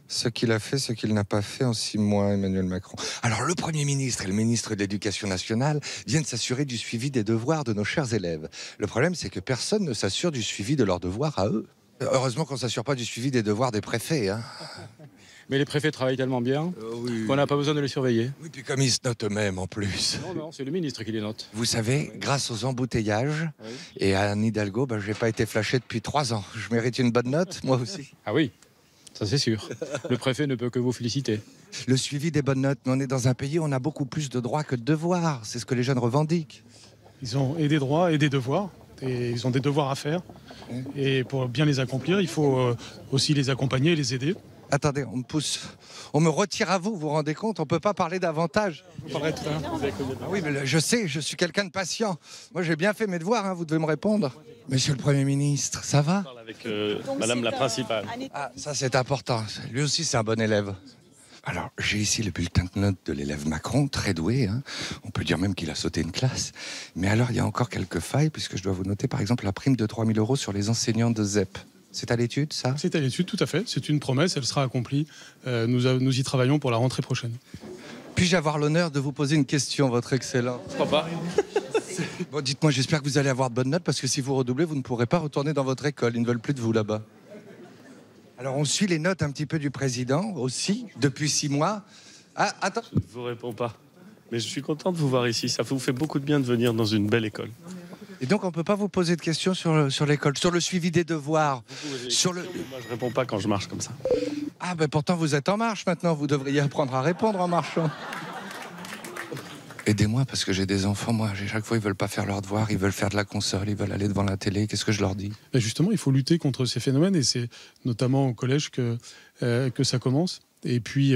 Ce qu'il a fait, ce qu'il n'a pas fait en 6 mois, Emmanuel Macron. Alors, le Premier ministre et le ministre de l'Éducation nationale viennent s'assurer du suivi des devoirs de nos chers élèves. Le problème, c'est que personne ne s'assure du suivi de leurs devoirs à eux. Heureusement qu'on ne s'assure pas du suivi des devoirs des préfets. Hein. Mais les préfets travaillent tellement bien Oui. qu'on n'a pas besoin de les surveiller. Oui, puis comme ils se notent eux-mêmes en plus. Non, c'est le ministre qui les note. Vous savez, grâce aux embouteillages et à Anne Hidalgo, je n'ai pas été flashé depuis 3 ans. Je mérite une bonne note, moi aussi. Ah oui, ça c'est sûr. Le préfet ne peut que vous féliciter. Le suivi des bonnes notes, mais on est dans un pays où on a beaucoup plus de droits que de devoirs. C'est ce que les jeunes revendiquent. Ils ont et des droits et des devoirs. Et ils ont des devoirs à faire. Et pour bien les accomplir, il faut aussi les accompagner et les aider. Attendez, on me pousse. On me retire à vous, vous vous rendez compte? On ne peut pas parler davantage. Vous parlerez tout à l'heure. Ah oui, mais je sais, je suis quelqu'un de patient. Moi, j'ai bien fait mes devoirs, hein, vous devez me répondre. Monsieur le Premier ministre, ça va? Je parle avec Madame la principale. Ah, ça c'est important. Lui aussi, c'est un bon élève. Alors, j'ai ici le bulletin de notes de l'élève Macron, très doué. Hein. On peut dire même qu'il a sauté une classe. Mais alors, il y a encore quelques failles, puisque je dois vous noter, par exemple, la prime de 3 000 € sur les enseignants de ZEP. C'est à l'étude, ça? C'est à l'étude, tout à fait. C'est une promesse, elle sera accomplie. Nous y travaillons pour la rentrée prochaine. Puis-je avoir l'honneur de vous poser une question, votre excellence? Je crois pas. Bon, dites-moi, j'espère que vous allez avoir de bonnes notes, parce que si vous redoublez, vous ne pourrez pas retourner dans votre école. Ils ne veulent plus de vous là-bas. Alors, on suit les notes un petit peu du président, aussi, depuis 6 mois. Ah, attends. Je ne vous réponds pas. Mais je suis content de vous voir ici. Ça vous fait beaucoup de bien de venir dans une belle école. Et donc, on ne peut pas vous poser de questions sur l'école, sur le suivi des devoirs, sur le... Moi, je réponds pas quand je marche comme ça. Ah, ben pourtant, vous êtes en marche maintenant. Vous devriez apprendre à répondre en marchant. Aidez-moi, parce que j'ai des enfants, moi. Chaque fois, ils veulent pas faire leurs devoirs, ils veulent faire de la console, ils veulent aller devant la télé. Qu'est-ce que je leur dis? Et justement, il faut lutter contre ces phénomènes, et c'est notamment au collège que ça commence. Et puis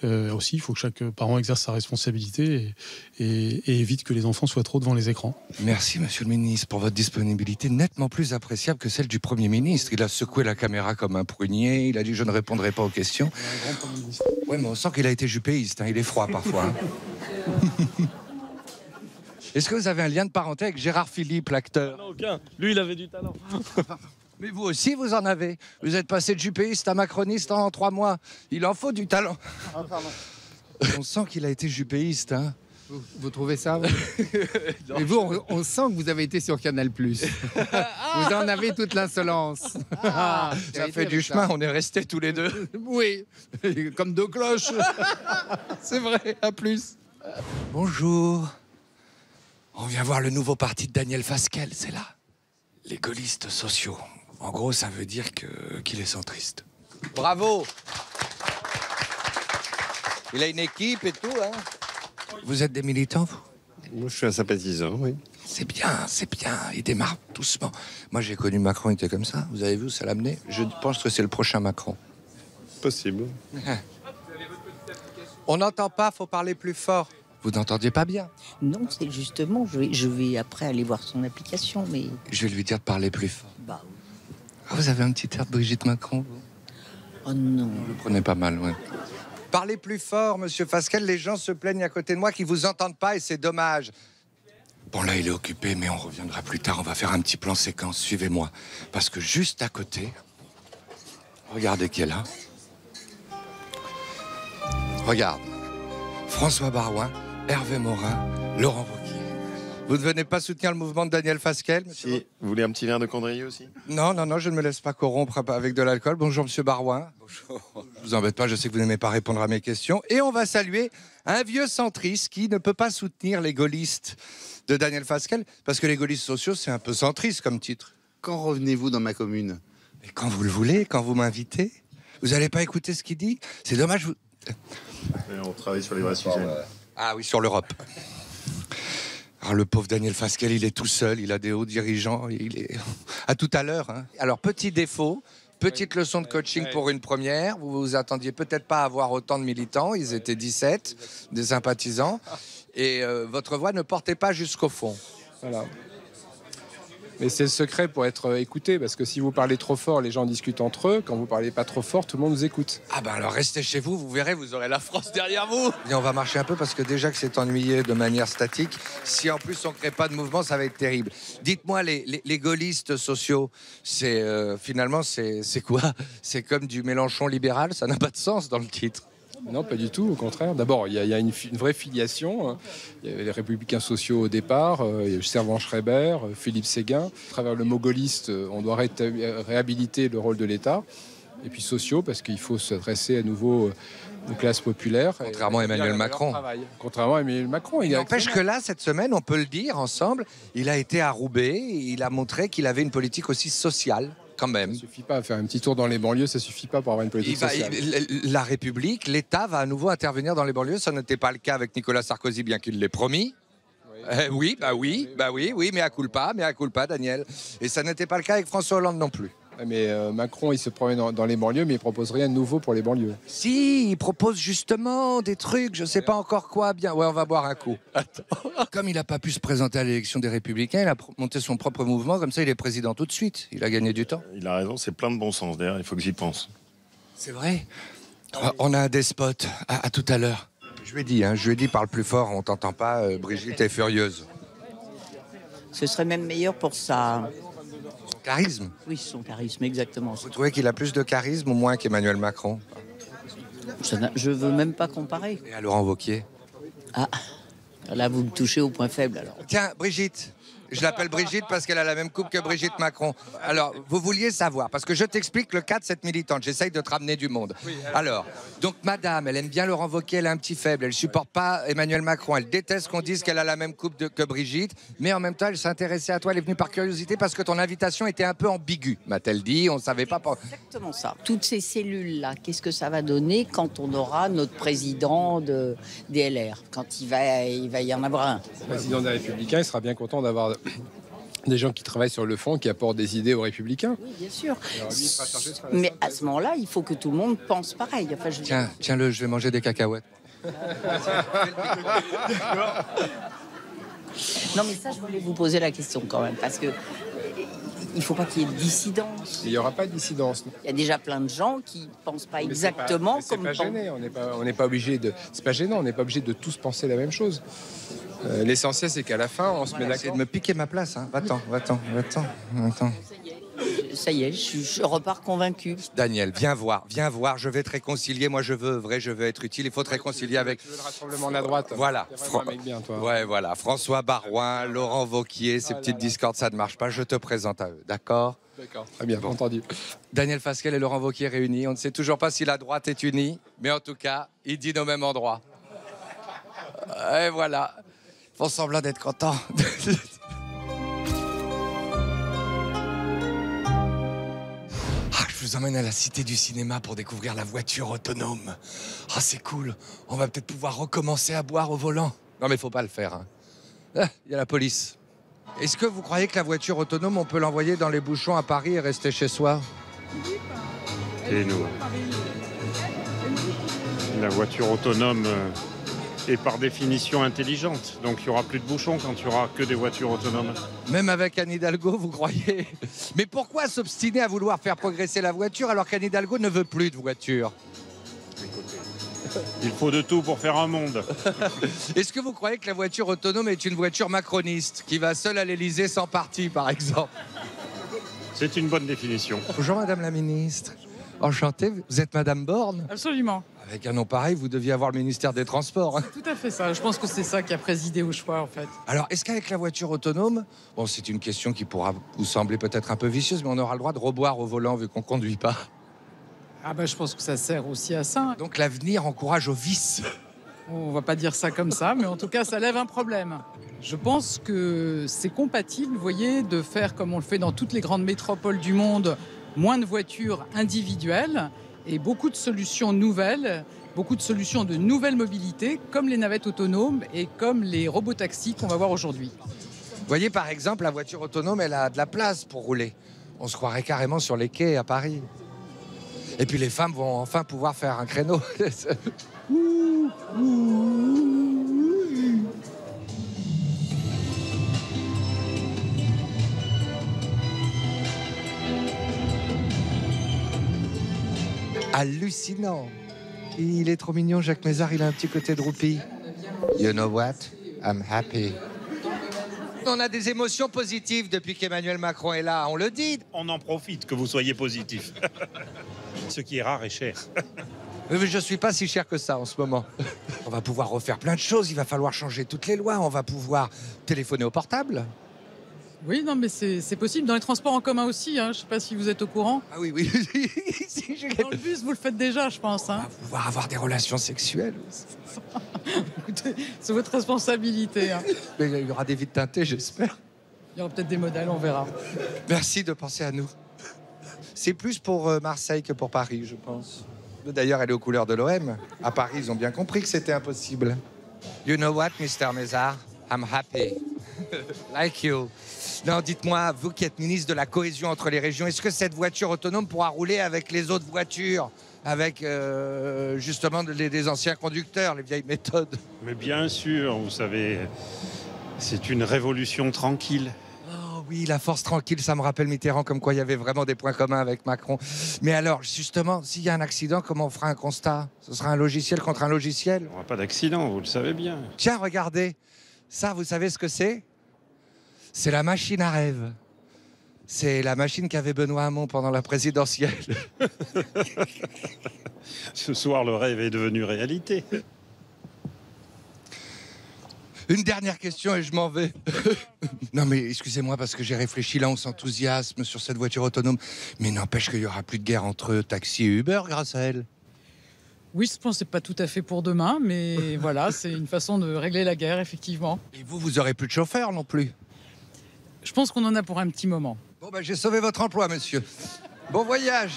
aussi, il faut que chaque parent exerce sa responsabilité et évite que les enfants soient trop devant les écrans. Merci, monsieur le ministre, pour votre disponibilité nettement plus appréciable que celle du Premier ministre. Il a secoué la caméra comme un prunier, il a dit « je ne répondrai pas aux questions ». Oui, mais on sent qu'il a été jupéiste, hein, il est froid parfois. Hein. Est-ce que vous avez un lien de parenté avec Gérard Philippe, l'acteur? Non, aucun. Lui, il avait du talent. Mais vous aussi, vous en avez. Vous êtes passé de jupéiste à macroniste en 3 mois. Il en faut du talent. Ah, pardon. On sent qu'il a été jupéiste, hein. Vous trouvez ça? Et vous, on sent que vous avez été sur Canal+. Vous en avez toute l'insolence. Ça fait du chemin, on est restés tous les deux. Oui, comme 2 cloches. C'est vrai, à plus. Bonjour. On vient voir le nouveau parti de Daniel Fasquelle, c'est là. Les gaullistes sociaux. En gros, ça veut dire qu'il est centriste. Bravo. Il a une équipe et tout, hein. Vous êtes des militants, vous? Moi, je suis un sympathisant, oui. C'est bien, il démarre doucement. Moi, j'ai connu Macron, il était comme ça. Vous avez vu, ça l'a amené. Je pense que c'est le prochain Macron. Possible. On n'entend pas, faut parler plus fort. Vous n'entendiez pas bien? Non, c'est justement, je vais après aller voir son application, mais... Je vais lui dire de parler plus fort. Bah, Ah, vous avez un petit air de Brigitte Macron, vous? oh non. Vous le prenez pas mal, ouais. Parlez plus fort, monsieur Fasquelle. Les gens se plaignent à côté de moi qu'ils vous entendent pas et c'est dommage. Bon, là, il est occupé, mais on reviendra plus tard. On va faire un petit plan séquence. Suivez-moi. Parce que juste à côté, regardez qui est là. Regarde. François Baroin, Hervé Morin, Laurent Wauquiez. Vous ne venez pas soutenir le mouvement de Daniel Fasquelle, monsieur? Si, vous voulez un petit verre de Condrieu aussi? Non, je ne me laisse pas corrompre avec de l'alcool. Bonjour, monsieur Barouin. Bonjour. Je vous embête pas, je sais que vous n'aimez pas répondre à mes questions. Et on va saluer un vieux centriste qui ne peut pas soutenir les gaullistes de Daniel Fasquelle, parce que les gaullistes sociaux, c'est un peu centriste comme titre. Quand revenez-vous dans ma commune? Mais quand vous le voulez, quand vous m'invitez. Vous n'allez pas écouter ce qu'il dit? C'est dommage, vous... On travaille sur les vrais sujets. Ah oui, sur l'Europe. Alors, le pauvre Daniel Fasquelle, il est tout seul, il a des hauts dirigeants, il est... À tout à l'heure. Hein. Alors, petit défaut, petite leçon de coaching pour une première. Vous vous attendiez peut-être pas à avoir autant de militants, ils étaient 17, des sympathisants. Et votre voix ne portait pas jusqu'au fond. Voilà. Mais c'est le secret pour être écouté, parce que si vous parlez trop fort, les gens discutent entre eux. Quand vous parlez pas trop fort, tout le monde vous écoute. Ah ben alors restez chez vous, vous verrez, vous aurez la France derrière vous. Et on va marcher un peu parce que déjà que c'est ennuyé de manière statique, si en plus on crée pas de mouvement, ça va être terrible. Dites-moi, les gaullistes sociaux, finalement c'est quoi? C'est comme du Mélenchon libéral, ça n'a pas de sens dans le titre. Non, pas du tout, au contraire. D'abord, il y a une vraie filiation. Il y avait les républicains sociaux au départ, il y a eu Servan-Schreiber, Philippe Séguin. À travers le mot gaulliste, on doit réhabiliter le rôle de l'État. Et puis sociaux, parce qu'il faut s'adresser à nouveau aux classes populaires. Contrairement à Emmanuel Macron. Contrairement à Emmanuel Macron. Il n'empêche que là, cette semaine, on peut le dire ensemble, il a été à Roubaix, il a montré qu'il avait une politique aussi sociale. Quand même. Ça suffit pas, faire un petit tour dans les banlieues, ça suffit pas pour avoir une politique sociale. La République, l'État va à nouveau intervenir dans les banlieues. Ça n'était pas le cas avec Nicolas Sarkozy, bien qu'il l'ait promis. Oui, mais à culpa, Daniel. Et ça n'était pas le cas avec François Hollande non plus. Mais Macron, il se promène dans les banlieues, mais il propose rien de nouveau pour les banlieues. Si, il propose justement des trucs, je sais pas encore quoi. Bien, ouais, on va boire un coup. Attends. Comme il n'a pas pu se présenter à l'élection des Républicains, il a monté son propre mouvement, comme ça il est président tout de suite. Il a gagné du temps. Il a raison, c'est plein de bon sens. D'ailleurs, il faut que j'y pense. C'est vrai. On a un despote. À tout à l'heure. Je lui ai dit, parle plus fort, on t'entend pas. Brigitte est furieuse. Ce serait même meilleur pour ça. Charisme. Oui, son charisme, exactement. Vous trouvez qu'il a plus de charisme ou moins qu'Emmanuel Macron? Je veux même pas comparer. Et à Laurent Wauquiez? Ah, là vous me touchez au point faible alors. Tiens, Brigitte. Je l'appelle Brigitte parce qu'elle a la même coupe que Brigitte Macron. Alors, vous vouliez savoir, parce que je t'explique le cas de cette militante. J'essaye de te ramener du monde. Alors, donc madame, elle aime bien Laurent Wauquiez, elle est un petit faible. Elle supporte pas Emmanuel Macron. Elle déteste qu'on dise qu'elle a la même coupe que Brigitte. Mais en même temps, elle s'intéressait à toi. Elle est venue par curiosité parce que ton invitation était un peu ambiguë, m'a-t-elle dit. On ne savait pas... Exactement ça. Toutes ces cellules-là, qu'est-ce que ça va donner quand on aura notre président de DLR? Quand il va y en avoir un. Le président des Républicains, il sera bien content d'avoir des gens qui travaillent sur le fond, qui apportent des idées aux Républicains. Oui, bien sûr. Mais à ce moment-là, il faut que tout le monde pense pareil. Enfin, Tiens-le, je vais manger des cacahuètes. Non, mais ça, je voulais vous poser la question quand même, parce que il ne faut pas qu'il y ait de dissidence. Il n'y aura pas de dissidence. Il y a déjà plein de gens qui ne pensent pas exactement comme... C'est pas gêné, on n'est pas obligé de... C'est pas gênant, on n'est pas obligé de tous penser la même chose. L'essentiel, c'est qu'à la fin, on se met d'accord. C'est de me piquer ma place, hein. Va-t'en. Ça y est, je repars convaincu. Daniel, viens voir, je vais te réconcilier. Moi, je veux être utile. Il faut te réconcilier avec... Tu veux le rassemblement de la droite. Voilà. Bien, toi. Ouais, voilà. François Baroin, Laurent Wauquiez, ces petites discordes, ça ne marche pas. Je te présente à eux, d'accord? D'accord, très bien, entendu. Daniel Fasquelle et Laurent Wauquiez réunis. On ne sait toujours pas si la droite est unie, mais en tout cas, ils dînent au même endroit. Et voilà. Ils font semblant d'être contents. Je vous emmène à la Cité du Cinéma pour découvrir la voiture autonome. Ah, c'est cool. On va peut-être pouvoir recommencer à boire au volant. Non, mais faut pas le faire. Hein. Ah, y a la police. Est-ce que vous croyez que la voiture autonome, on peut l'envoyer dans les bouchons à Paris et rester chez soi? Et nous, la voiture autonome est par définition intelligente. Donc il n'y aura plus de bouchons quand il n'y aura que des voitures autonomes. Même avec Anne Hidalgo, vous croyez? Mais pourquoi s'obstiner à vouloir faire progresser la voiture alors qu'Anne Hidalgo ne veut plus de voiture? Il faut de tout pour faire un monde. Est-ce que vous croyez que la voiture autonome est une voiture macroniste qui va seule à l'Élysée sans parti, par exemple? C'est une bonne définition. Bonjour Madame la Ministre. Enchantée, vous êtes Madame Borne? Absolument. Avec un nom pareil, vous deviez avoir le ministère des Transports. Hein. Tout à fait ça. Je pense que c'est ça qui a présidé au choix, en fait. Alors, est-ce qu'avec la voiture autonome, bon, c'est une question qui pourra vous sembler peut-être un peu vicieuse, mais on aura le droit de reboire au volant vu qu'on ne conduit pas? Ah ben, je pense que ça sert aussi à ça. Donc l'avenir encourage au vice. On va pas dire ça comme ça, mais en tout cas, ça lève un problème. Je pense que c'est compatible, vous voyez, de faire comme on le fait dans toutes les grandes métropoles du monde, moins de voitures individuelles et beaucoup de solutions nouvelles, beaucoup de solutions de nouvelle mobilité, comme les navettes autonomes et comme les robotaxis qu'on va voir aujourd'hui. Vous voyez, par exemple, la voiture autonome, elle a de la place pour rouler. On se croirait carrément sur les quais à Paris. Et puis les femmes vont enfin pouvoir faire un créneau. hallucinant. Il est trop mignon, Jacques Mézard, il a un petit côté droupi. You know what? I'm happy. On a des émotions positives depuis qu'Emmanuel Macron est là, on le dit. On en profite que vous soyez positif. Ce qui est rare et cher. Mais je suis pas si cher que ça en ce moment. On va pouvoir refaire plein de choses, il va falloir changer toutes les lois, on va pouvoir téléphoner au portable. Oui, non, mais c'est possible. Dans les transports en commun aussi, hein. Je ne sais pas si vous êtes au courant. Ah oui, oui. Dans le bus, vous le faites déjà, je pense. On Hein. va pouvoir avoir des relations sexuelles. Écoutez, c'est votre responsabilité. Hein. Mais il y aura des vides teintées, j'espère. Il y aura peut-être des modèles, on verra. Merci de penser à nous. C'est plus pour Marseille que pour Paris, je pense. D'ailleurs, elle est aux couleurs de l'OM. À Paris, ils ont bien compris que c'était impossible. You know what, Mr. Mézard? I'm happy. Like you. Non, dites-moi, vous qui êtes ministre de la cohésion entre les régions, est-ce que cette voiture autonome pourra rouler avec les autres voitures? Avec justement des anciens conducteurs, les vieilles méthodes? Mais bien sûr, vous savez, c'est une révolution tranquille. Oh oui, la force tranquille, ça me rappelle Mitterrand, comme quoi il y avait vraiment des points communs avec Macron. Mais alors, justement, s'il y a un accident, comment on fera un constat? Ce sera un logiciel contre un logiciel? Il n'y aura pas d'accident, vous le savez bien. Tiens, regardez, ça, vous savez ce que c'est? C'est la machine à rêve. C'est la machine qu'avait Benoît Hamon pendant la présidentielle. Ce soir, le rêve est devenu réalité. Une dernière question et je m'en vais. Non mais excusez-moi parce que j'ai réfléchi là, on s'enthousiasme sur cette voiture autonome. Mais n'empêche qu'il n'y aura plus de guerre entre taxi et Uber grâce à elle. Oui, je pense que c'est pas tout à fait pour demain, mais voilà, c'est une façon de régler la guerre, effectivement. Et vous aurez plus de chauffeur non plus. Je pense qu'on en a pour un petit moment. Bon ben j'ai sauvé votre emploi, monsieur. Bon voyage.